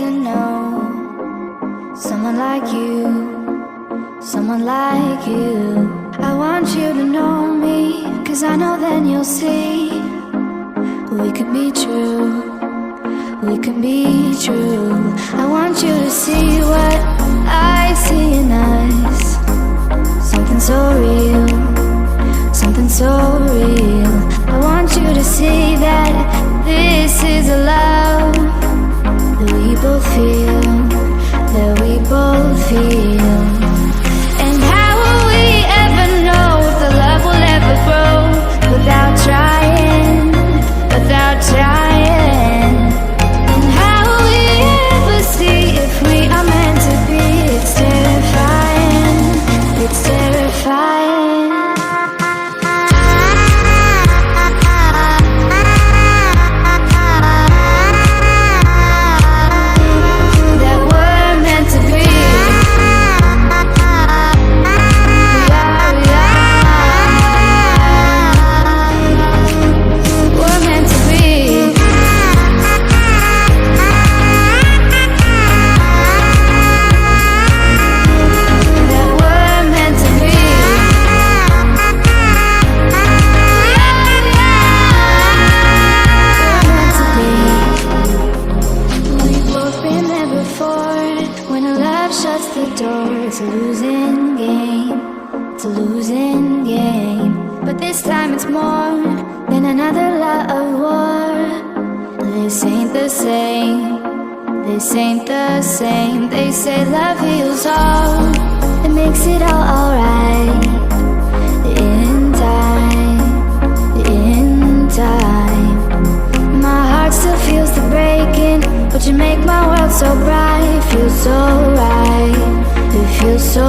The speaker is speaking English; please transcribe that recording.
to know someone like you, someone like you. I want you to know me, 'cause I know then you'll see we could be true, we can be true. I want you to see what I see in us, something so real, something so real. I want you to see that this is a love that we both feel, that we both feel. And how will we ever know if the love will ever grow without trying, without trying? And how will we ever see if we are meant to be? It's terrifying, it's terrifying. It's a losing game, it's a losing game. But this time it's more than another lot of war. This ain't the same, this ain't the same. They say love heals all, it makes it all alright. In time, in time. My heart still feels the breaking, but you make my world so bright. Feels so right, it feels so